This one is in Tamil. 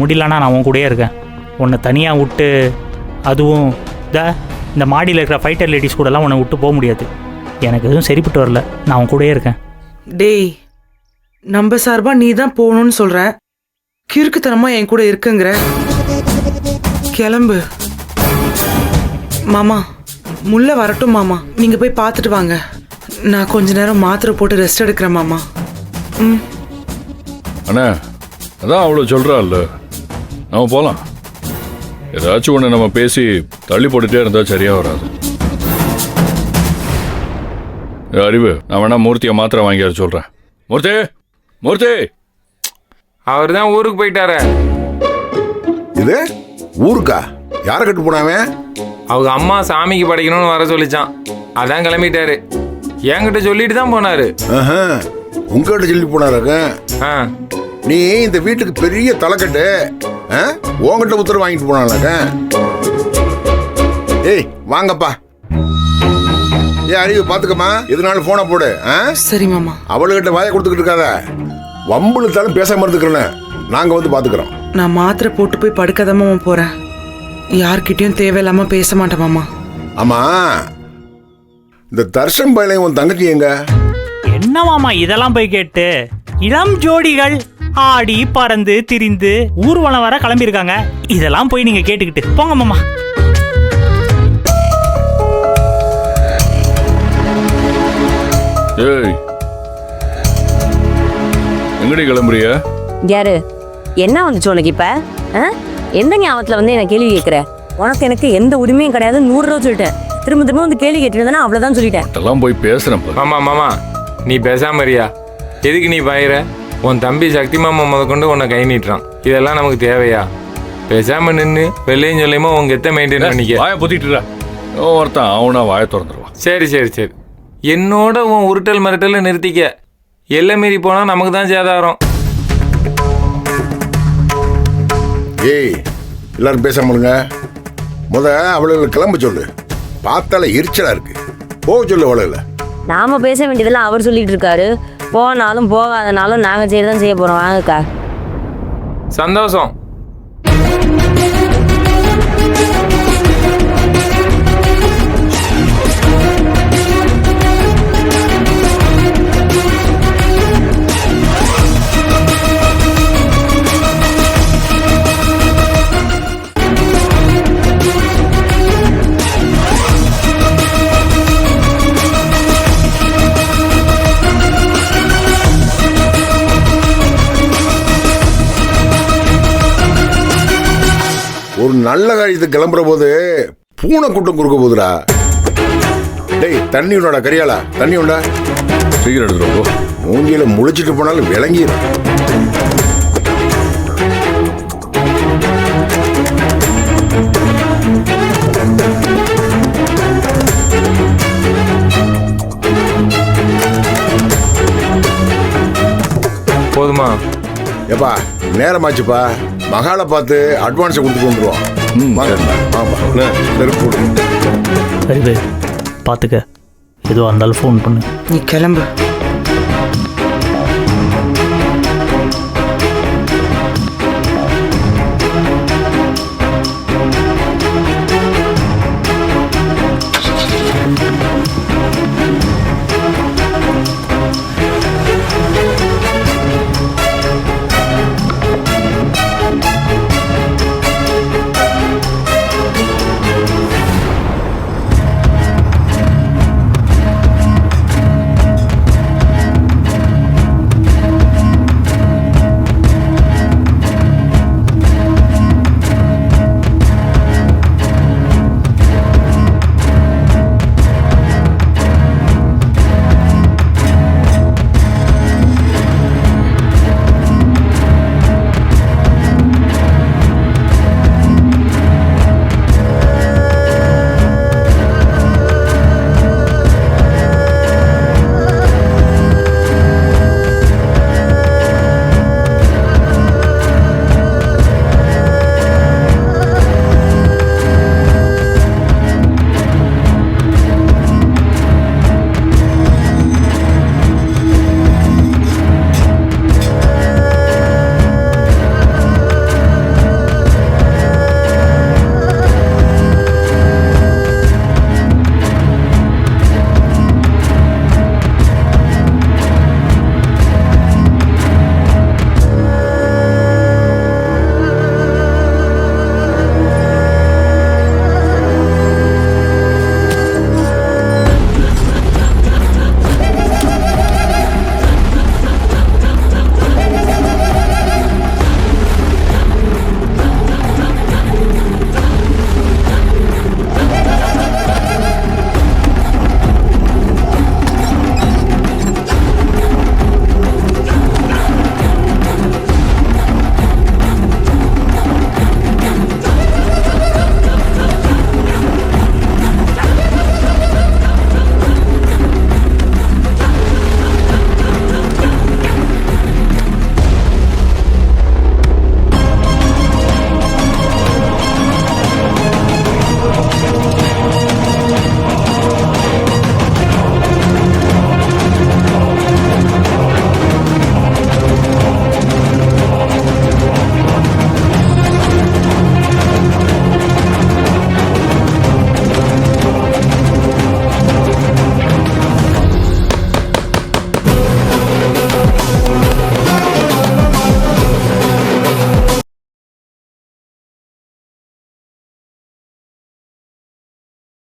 முடியலன்னா நான் உன் கூடயே இருக்கேன். உன்னை தனியாக விட்டு, அதுவும் இந்த மாடியில் இருக்கிற ஃபைட்டர் லேடிஸ் கூடலாம் உன்னை விட்டு போக முடியாது. எனக்கு எதுவும் சரிப்பட்டு வரல. நான் உன் கூடயே இருக்கேன். டேய், நம்ம சார்பா நீ தான் போகணும்னு சொல்ற, கிறுக்குத்தனமா என் கூட இருக்குங்கிற. கிளம்பு மாமா. முல்ல வரட்டும் மாமா, நீங்க போய் பார்த்துட்டு வாங்க. நான் கொஞ்ச நேரம் மாத்திரை போட்டு ரெஸ்ட் எடுக்கிறேன் மாமா. ம். அண்ணா, அதான் அவ்வளோ சொல்கிறாள்ல, நம்ம போகலாம். ஏதாச்சும் ஒன்று நம்ம பேசி தள்ளி போட்டுட்டே இருந்தால் சரியாக வராது. அறிவு, நான் வேணா மூர்த்தியை மாத்திரை வாங்கியாரு சொல்கிறேன். மூர்த்தி, மூர்த்தி, அவர் தான் ஊருக்கு போயிட்டாரு. இது ஊருக்கா? யாரை கட்டு போனாவே? அவங்க அம்மா சாமிக்கு படைக்கணும்னு வர சொல்லிச்சான், அதான் கிளம்பிட்டாரு. என்கிட்ட சொல்லிட்டு தான் போனாரு. உங்ககிட்ட சொல்லி போனாருங்க. நீ இந்த வீட்டுக்கு பெரிய தலைக்கட்டு, உங்ககிட்ட உத்தரவு வாங்கிட்டு போனாங்க. ஏய் வாங்கப்பா. ஏ அறிவு, பாத்துக்கம்மா, எதுனாலும் போனை போடு. சரி மாமா. அவளுகிட்ட வாயை கொடுத்துக்கிட்டு இருக்காத. வம்புழுத்தாலும் பேசாம இருந்துக்கிறேன், நாங்க வந்து பாத்துக்கிறோம். நான் மாத்திரை போட்டு போய் படுக்கதாமா போறேன். யார்கிட்டயும் தேவையில்லாம பேச மாட்டேன் மாமா. ஆமா, இந்த தர்ஷன் பையன் உன் தங்கச்சி எங்க? என்ன மாமா இதெல்லாம் போய் கேட்டு? இளம் ஜோடிகள் ஆடி பறந்து திரிந்து ஊர்வலம் வர கிளம்பியிருக்காங்க. இதெல்லாம் போய் நீங்க கேட்டுக்கிட்டு போங்க மாமா. ஏய், எங்கடி கிளம்புறிய? யாரு என்ன வந்துச்சு உனக்கு இப்ப? எந்த ஞாபகத்துல வந்து என்ன கேள்வி கேட்கிற? உனக்கு எனக்கு எந்த உரிமையும் கிடையாது. 100 ரூபா சொல்லிட்டேன். திரும்ப திரும்ப வந்து கேள்வி கேட்டுருந்தா அவ்வளவுதான் சொல்லிட்டேன். அதெல்லாம் போய் பேசுறேன். மாமா மாமா, நீ பேசாம இருயா. எதுக்கு நீ பாயிர? உன் தம்பி சக்தி மாமா முதற்கொண்டு உன்னை கை நீட்டுறான். இதெல்லாம் நமக்கு தேவையா? பேசாம நின்று வெள்ளையும் சொல்லியுமா உங்க எத்த மெயின்டைன் பண்ணிக்க. வாயை பொத்திட்டு ஒருத்தன் அவனா வாயை திறந்துருவான். சரி சரி சரி, என்னோட உன் உருட்டல் மிரட்டல நிறுத்திக்க. எல்லை மீறி போனா நமக்கு தான் சேதாரம். ஏய், எல்லாரும் பேசாமலுங்க. அவளை கிளம்ப சொல்லு. பார்த்தால எரிச்சலா இருக்கு. போக சொல்லு அவளை. நாம பேச வேண்டியதெல்லாம் அவர் சொல்லிட்டு இருக்காரு. போனாலும் போகாதனாலும் நாங்க செய்யறதான் செய்ய போறோம். வாங்கக்கா. சந்தோஷம். ஒரு நல்ல காரியத்துக்கு கிளம்புற போது பூனை கூட்டம் குறுக்க போதுடா. டேய், தண்ணி உண்டா கரியாளா? தண்ணி உண்டா? சீக்கிரம் எடுத்துருவோம். மூஞ்சியில முழிச்சிட்டு போனாலும் விளங்கிடும். போதுமா? எப்பா நேரமாச்சுப்பா. மகாலை பார்த்து அட்வான்ஸை கொடுத்துட்டு வந்துடுவோம். சரி பார்த்துக்க, எதுவாக இருந்தாலும் ஃபோன் பண்ணு. நீ கிளம்பு.